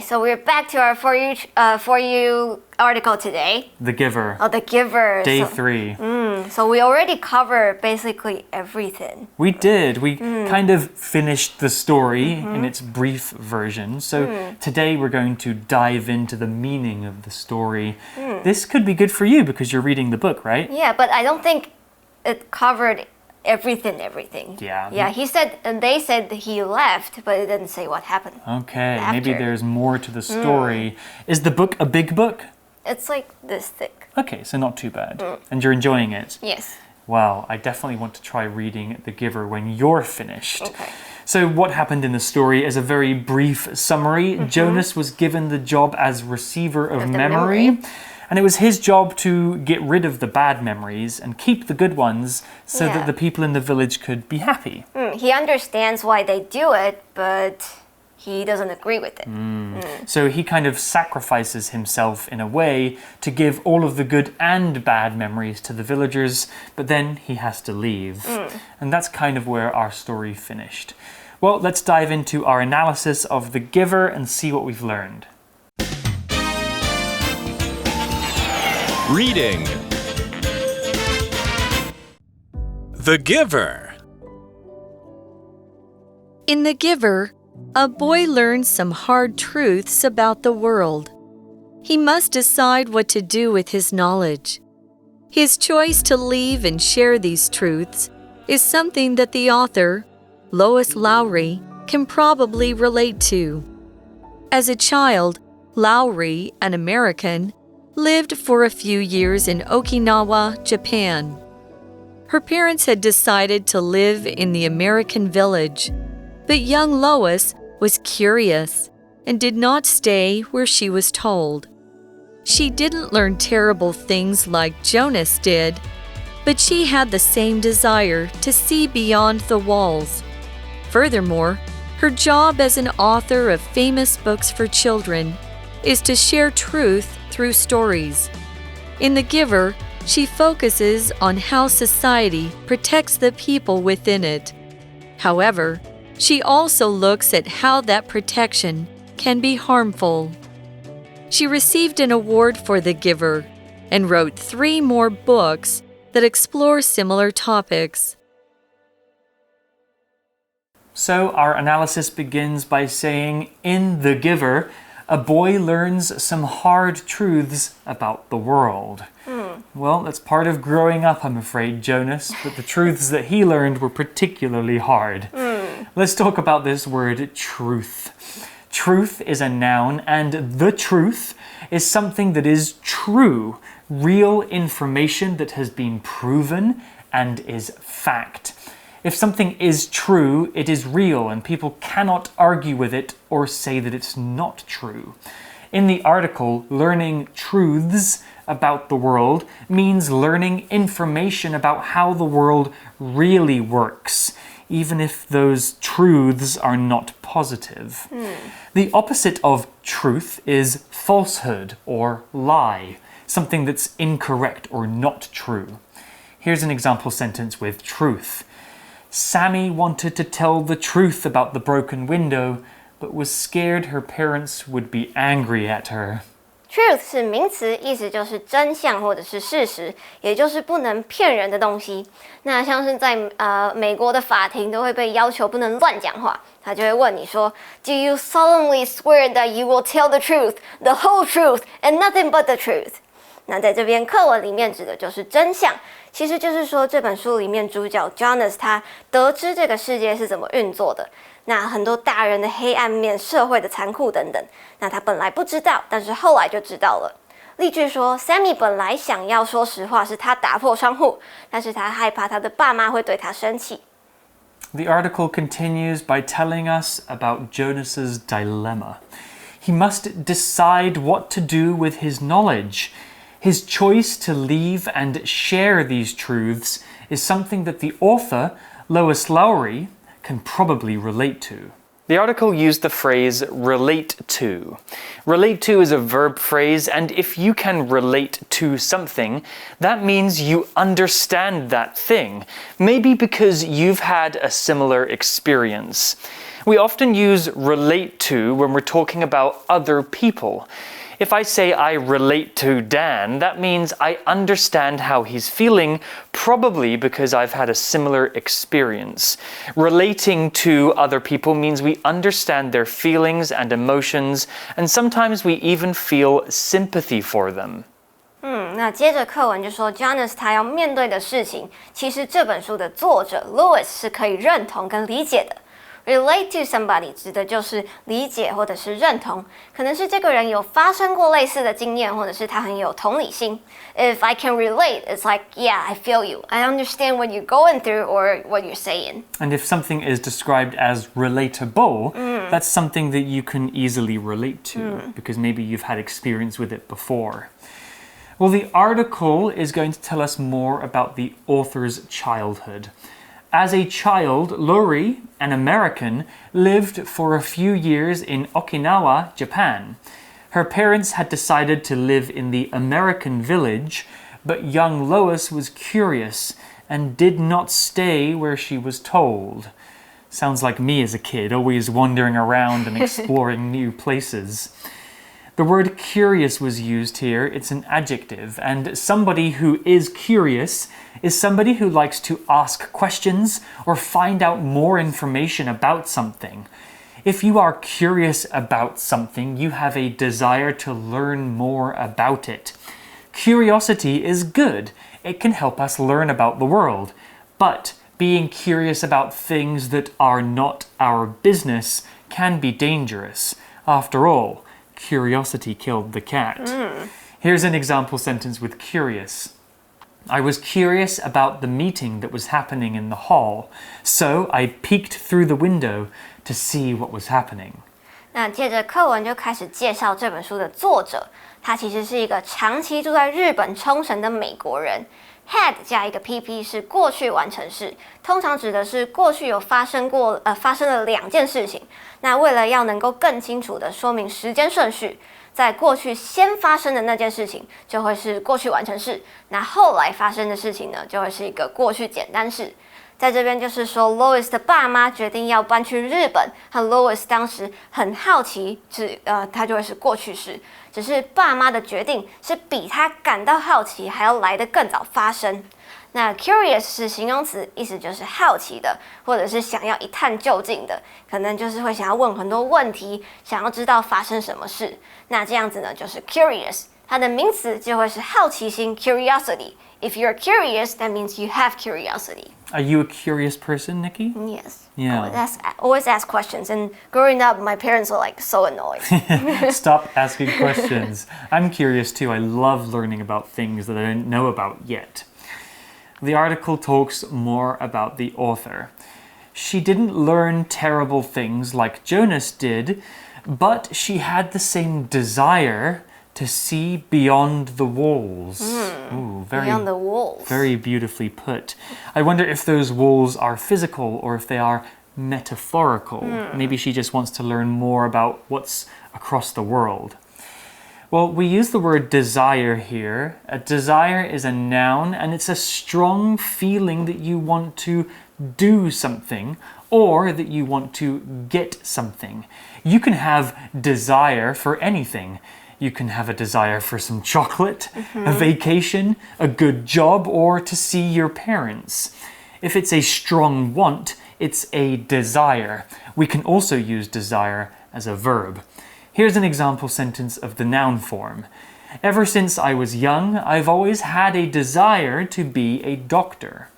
so we're back to our For You article today. The Giver. Oh, The Giver. Day 3. So we already covered basically everything. We did. We kind of finished the story in its brief version. So today we're going to dive into the meaning of the story. This could be good for you because you're reading the book, right? Yeah, but I don't think it covered everything. Yeah. Yeah, they said he left, but it didn't say what happened. Okay, after. maybe there's more to the story. Is the book a big book? It's like this thick. Okay, so not too bad. And you're enjoying it? Yes. Wow, I definitely want to try reading The Giver when you're finished. Okay. So what happened in the story is a very brief summary. Jonas was given the job as receiver of memory. And it was his job to get rid of the bad memories and keep the good ones so that the people in the village could be happy. He understands why they do it, but he doesn't agree with it. So he kind of sacrifices himself in a way to give all of the good and bad memories to the villagers, but then he has to leave. And that's kind of where our story finished. Well, let's dive into our analysis of The Giver and see what we've learned. Reading The Giver. In The Giver, a boy learns some hard truths about the world. He must decide what to do with his knowledge. His choice to leave and share these truths is something that the author, Lois Lowry, can probably relate to. As a child, Lowry, an American, lived for a few years in Okinawa, Japan. Her parents had decided to live in the American village, but young Lois was curious and did not stay where she was told. She didn't learn terrible things like Jonas did, but she had the same desire to see beyond the walls. Furthermore, her job as an author of famous books for children is to share truth through stories. In The Giver, she focuses on how society protects the people within it. However, she also looks at how that protection can be harmful. She received an award for The Giver and wrote 3 more books that explore similar topics. So our analysis begins by saying, in The Giver, a boy learns some hard truths about the world. Well, that's part of growing up, I'm afraid, Jonas, but the truths that he learned were particularly hard. Let's talk about this word, truth. Truth is a noun, and the truth is something that is true, real information that has been proven and is fact. If something is true, it is real, and people cannot argue with it or say that it's not true. In the article, learning truths about the world means learning information about how the world really works, even if those truths are not positive. The opposite of truth is falsehood or lie, something that's incorrect or not true. Here's an example sentence with truth. Sammy wanted to tell the truth about the broken window, but was scared her parents would be angry at her. Truth 是名词，意思就是真相或者是事实，也就是不能骗人的东西。那像是在美国的法庭都会被要求不能乱讲话，他就会问你说 Do you solemnly swear that you will tell the truth, the whole truth, and nothing but the truth? 那在这边课文里面指的就是真相，其实就是说这本书里面主角 Jonas 他得知这个世界是怎么运作的，那很多大人的黑暗面、社会的残酷等等，那他本来不知道，但是后来就知道了。例句说 Sammy 本来想要说实话是他打破窗户，但是他害怕他的爸妈会对他生气。The article continues by telling us about Jonas's dilemma. He must decide what to do with his knowledge. His choice to leave and share these truths is something that the author, Lois Lowry, can probably relate to. The article used the phrase relate to. Relate to is a verb phrase, and if you can relate to something, that means you understand that thing, maybe because you've had a similar experience. We often use relate to when we're talking about other people. If I say I relate to Dan, that means I understand how he's feeling, probably because I've had a similar experience. Relating to other people means we understand their feelings and emotions, and sometimes we even feel sympathy for them. 那接着课文就说 Jonas 他要面对的事情，其实这本书的作者 Lois 是可以认同跟理解的。Relate to somebody 指的就是理解或者是认同，可能是这个人有发生过类似的经验，或者是他很有同理心。If I can relate, it's like, yeah, I feel you. I understand what you're going through or what you're saying. And if something is described as relatable, that's something that you can easily relate to because maybe you've had experience with it before. Well, the article is going to tell us more about the author's childhood. As a child, Lowry, an American, lived for a few years in Okinawa, Japan. Her parents had decided to live in the American village, but young Lois was curious and did not stay where she was told. Sounds like me as a kid, always wandering around and exploring new places. The word curious was used here. It's an adjective, and somebody who is curious is somebody who likes to ask questions or find out more information about something. If you are curious about something, you have a desire to learn more about it. Curiosity is good. It can help us learn about the world. But being curious about things that are not our business can be dangerous. After all, curiosity killed the cat. Here's an example sentence with curious. I was curious about the meeting that was happening in the hall, so I peeked through the window to see what was happening. 那接着课文就开始介绍这本书的作者，他其实是一个长期住在日本冲绳的美国人。Had 加一个 PP 是过去完成式，通常指的是过去有发生了两件事情。那为了要能够更清楚的说明时间顺序，在过去先发生的那件事情就会是过去完成式，那后来发生的事情呢，就会是一个过去简单式。在这边就是说 Lois 的爸妈决定要搬去日本，和 Lois 当时很好奇，他就会是过去式。只是爸妈的决定是比他感到好奇还要来得更早发生。那 curious 是形容词，意思就是好奇的，或者是想要一探究竟的，可能就是会想要问很多问题，想要知道发生什么事。那这样子呢，就是 curious。它的名词就会是好奇心 curiosity. If you're curious, that means you have curiosity. Are you a curious person, Nikki? Yes. Yeah. I always ask questions, and growing up, my parents were like so annoyed. Stop asking questions. I'm curious too. I love learning about things that I didn't know about yet. The article talks more about the author. She didn't learn terrible things like Jonas did, but she had the same desire to see beyond the walls. Ooh, Beyond the walls. Very beautifully put. I wonder if those walls are physical or if they are metaphorical. Maybe she just wants to learn more about what's across the world. Well, we use the word desire here. A desire is a noun, and it's a strong feeling that you want to do something or that you want to get something. You can have desire for anything. You can have a desire for some chocolate, a vacation, a good job, or to see your parents. If it's a strong want, it's a desire. We can also use desire as a verb. Here's an example sentence of the noun form. Ever since I was young, I've always had a desire to be a doctor.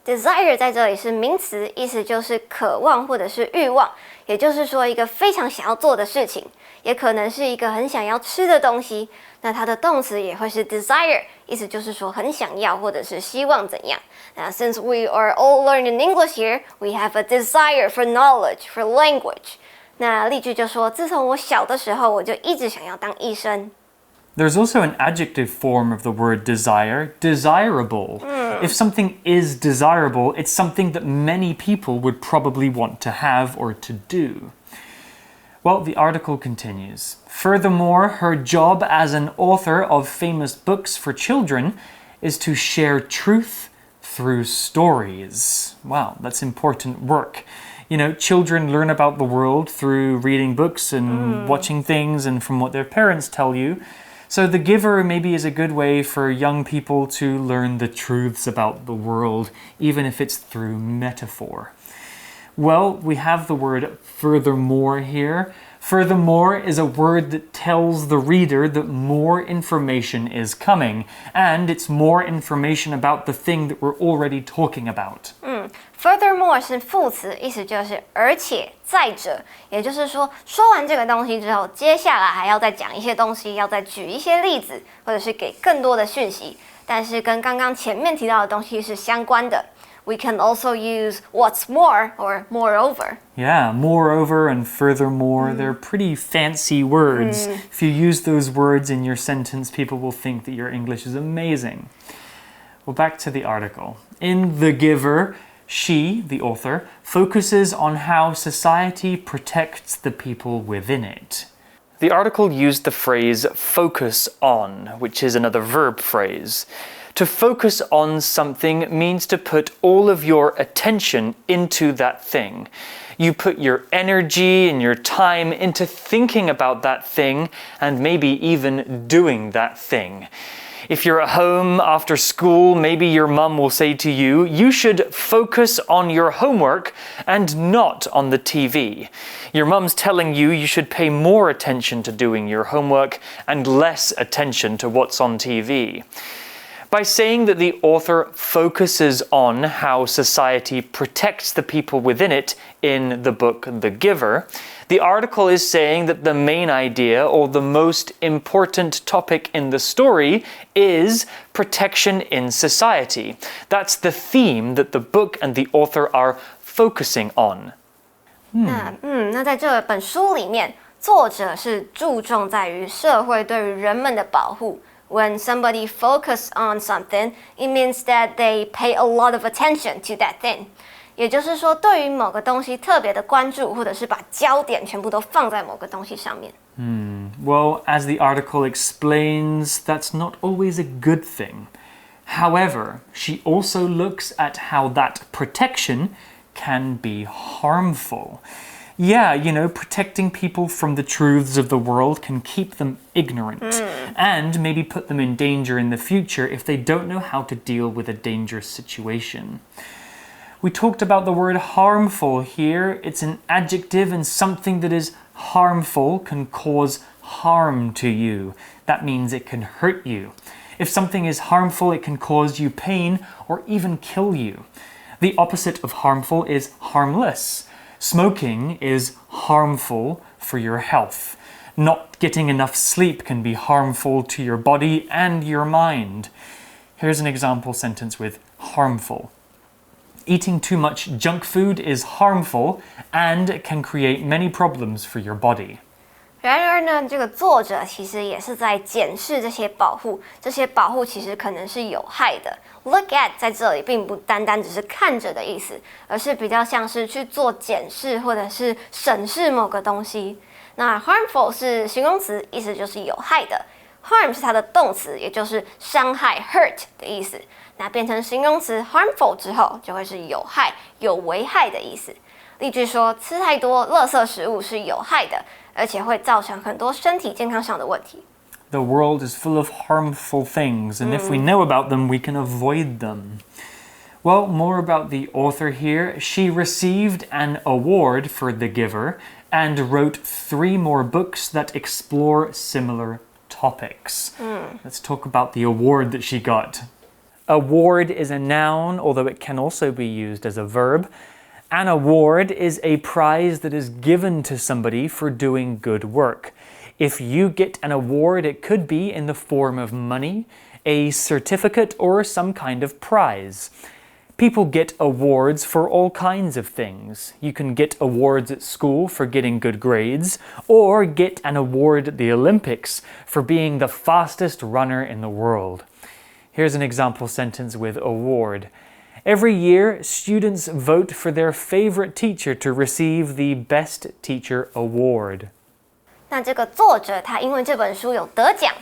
Desire 在这里是名词，意思就是渴望或者是欲望，也就是说一个非常想要做的事情，也可能是一个很想要吃的东西。那它的动词也会是 desire， 意思就是说很想要或者是希望怎样。那 since we are all learning English here, we have a desire for knowledge, for language. 那例句就说，自从我小的时候，我就一直想要当医生。There's also an adjective form of the word desire, desirable. If something is desirable, it's something that many people would probably want to have or to do. Well, the article continues. Furthermore, her job as an author of famous books for children is to share truth through stories. Wow, that's important work. You know, children learn about the world through reading books and watching things and from what their parents tell you. So The Giver maybe is a good way for young people to learn the truths about the world, even if it's through metaphor. Well, we have the word furthermore here. Furthermore is a word that tells the reader that more information is coming, and it's more information about the thing that we're already talking about. Furthermore 是副词，意思就是而且再者，也就是说，说完这个东西之后，接下来还要再讲一些东西，要再举一些例子，或者是给更多的讯息，但是跟刚刚前面提到的东西是相关的。We can also use what's more or moreover. Yeah, moreover and furthermore, they're pretty fancy words. If you use those words in your sentence, people will think that your English is amazing. Well, back to the article. In The Giver, she, the author, focuses on how society protects the people within it. The article used the phrase focus on, which is another verb phrase. To focus on something means to put all of your attention into that thing. You put your energy and your time into thinking about that thing and maybe even doing that thing. If you're at home after school, maybe your mum will say to you, you should focus on your homework and not on the TV. Your mum's telling you you should pay more attention to doing your homework and less attention to what's on TV. By saying that the author focuses on how society protects the people within it in the book The Giver, the article is saying that the main idea or the most important topic in the story is protection in society. That's the theme that the book and the author are focusing on. 那在这本书里面，作者是注重在于社会对于人们的保护。When somebody focuses on something, it means that they pay a lot of attention to that thing. 也就是说，对于某个东西特别的关注，或者是把焦点全部都放在某个东西上面。Well, as the article explains, that's not always a good thing. However, she also looks at how that protection can be harmful. Yeah, you know, protecting people from the truths of the world can keep them ignorant and maybe put them in danger in the future if they don't know how to deal with a dangerous situation. We talked about the word harmful here. It's an adjective, and something that is harmful can cause harm to you. That means it can hurt you. If something is harmful, it can cause you pain or even kill you. The opposite of harmful is harmless. Smoking is harmful for your health. Not getting enough sleep can be harmful to your body and your mind. Here's an example sentence with harmful. Eating too much junk food is harmful and can create many problems for your body. 然而呢，这个作者其实也是在检视这些保护，这些保护其实可能是有害的。Look at 在这里并不单单只是看着的意思，而是比较像是去做检视或者是审视某个东西。那 harmful 是形容词，意思就是有害的。harm 是它的动词，也就是伤害 hurt 的意思。那变成形容词 harmful 之后，就会是有害、有危害的意思。例句说，吃太多垃圾食物是有害的，而且会造成很多身体健康上的问题。The world is full of harmful things, and if we know about them, we can avoid them. Well, more about the author here. She received an award for The Giver and wrote 3 more books that explore similar topics. Let's talk about the award that she got. Award is a noun, although it can also be used as a verb. An award is a prize that is given to somebody for doing good work. If you get an award, it could be in the form of money, a certificate, or some kind of prize. People get awards for all kinds of things. You can get awards at school for getting good grades, or get an award at the Olympics for being the fastest runner in the world. Here's an example sentence with award. Every year, students vote for their favorite teacher to receive the Best Teacher Award. 那这个作者他因为这本书有得奖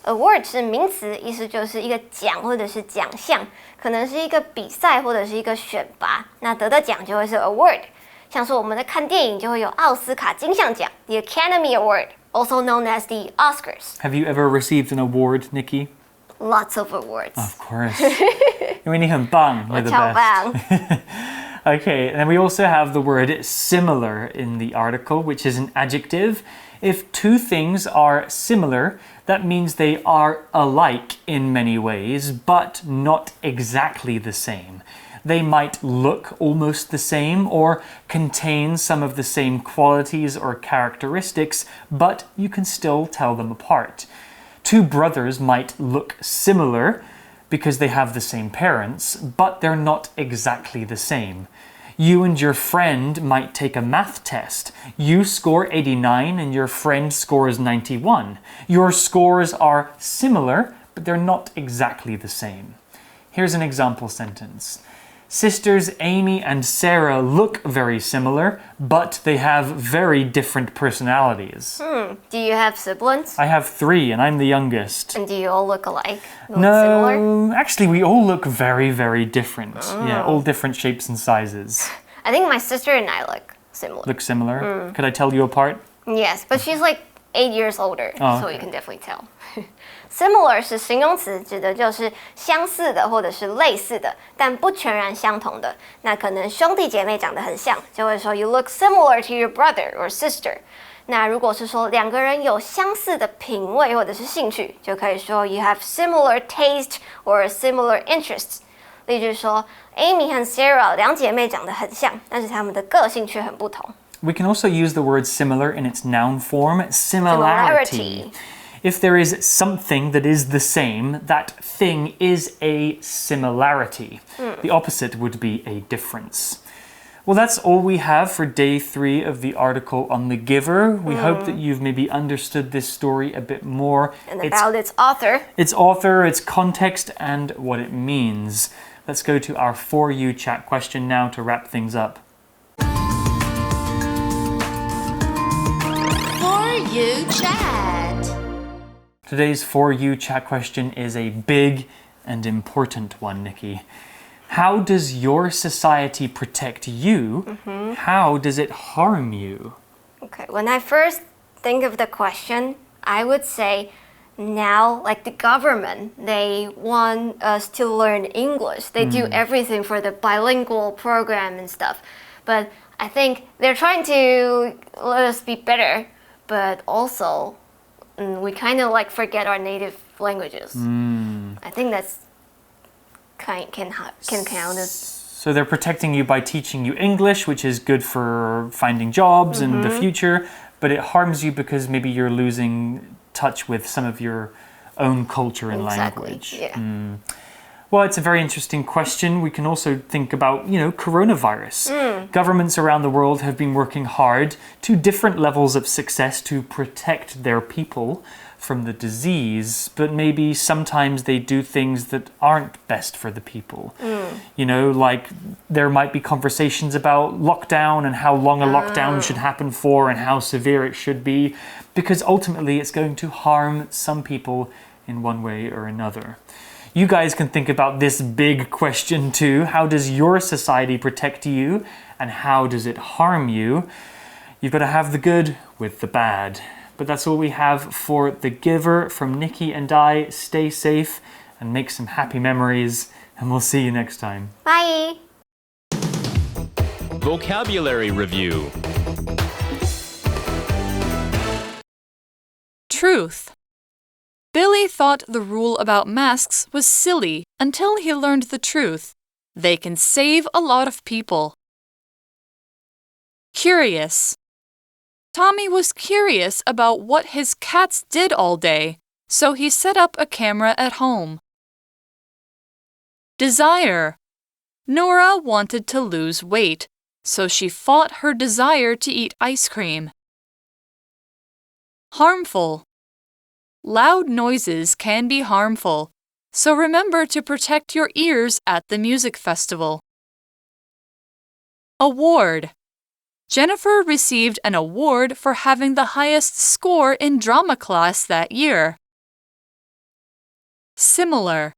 ，award 是名词，意思就是一个奖或者是奖项，可能是一个比赛或者是一个选拔，那得的奖就会是 award。像是我们在看电影就会有奥斯卡金像奖 The Academy Award, also known as the Oscars. Have you ever received an award, Nikki? Lots of awards. Of course. 因为你很棒, you're the 我超 best. 棒。Okay, and we also have the word similar in the article, which is an adjective. If two things are similar, that means they are alike in many ways, but not exactly the same. They might look almost the same or contain some of the same qualities or characteristics, but you can still tell them apart. Two brothers might look similar because they have the same parents, but they're not exactly the same. You and your friend might take a math test. You score 89 and your friend scores 91. Your scores are similar, but they're not exactly the same. Here's an example sentence. Sisters Amy and Sarah look very similar, but they have very different personalities. Do you have siblings? I have 3 and I'm the youngest. And do you all look alike? Look No, similar? actually we all look very, very different. Yeah, all different shapes and sizes. I think my sister and I look similar. Look similar? Could I tell you apart? Yes, but she's like 8 years older, Oh, so okay. you can definitely tell. Similar 是形容词，指的就是相似的或者是类似的，但不全然相同的。那可能兄弟姐妹长得很像，就会说 You look similar to your brother or sister。那如果是说两个人有相似的品味或者是兴趣，就可以说 You have similar taste or similar interests。例句说 Amy 和 Sarah 两姐妹长得很像，但是她们的个性却很不同。We can also use the word similar in its noun form, similarity. If there is something that is the same, that thing is a similarity. The opposite would be a difference. Well, that's all we have for day 3 of the article on the giver. We hope that you've maybe understood this story a bit more. And about its author. Its author, its context, and what it means. Let's go to our For You chat question now to wrap things up. For You Chat. Today's For You chat question is a big and important one, Nikki. How does your society protect you? How does it harm you? Okay, when I first think of the question, I would say now, like the government, they want us to learn English. They do everything for the bilingual program and stuff. But I think they're trying to let us be better, but also we kind of like forget our native languages. I think that's can count as. So they're protecting you by teaching you English, which is good for finding jobs in the future, but it harms you because maybe you're losing touch with some of your own culture and language. Yeah. Well, it's a very interesting question. We can also think about, coronavirus. Governments around the world have been working hard to different levels of success to protect their people from the disease, but maybe sometimes they do things that aren't best for the people. Like there might be conversations about lockdown and how long a lockdown should happen for and how severe it should be, because ultimately it's going to harm some people in one way or another. You guys can think about this big question too. How does your society protect you and how does it harm you? You've got to have the good with the bad. But that's all we have for The Giver from Nikki and I. Stay safe and make some happy memories, and we'll see you next time. Bye! Vocabulary Review. Truth. Billy thought the rule about masks was silly until he learned the truth. They can save a lot of people. Curious. Tommy was curious about what his cats did all day, so he set up a camera at home. Desire. Nora wanted to lose weight, so she fought her desire to eat ice cream. Harmful. Loud noises can be harmful, so remember to protect your ears at the music festival. Award. Jennifer received an award for having the highest score in drama class that year. Similar.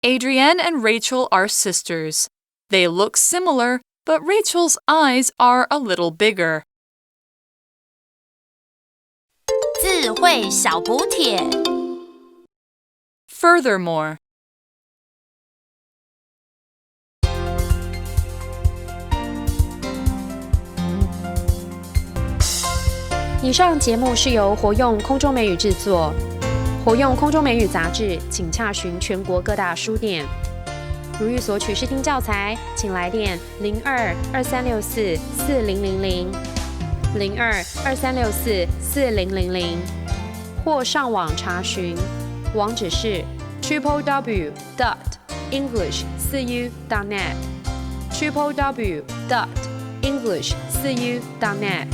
Adrienne and Rachel are sisters. They look similar, but Rachel's eyes are a little bigger. 智慧小补帖 Furthermore, 以上节目是由活用空中美语制作，活用空中美语杂志，请洽询全国各大书店。如欲索取试听教材，请来电02-2364-4000 02-2364-4000，或上网查询，网址是 www.english4u.net www.english4u.net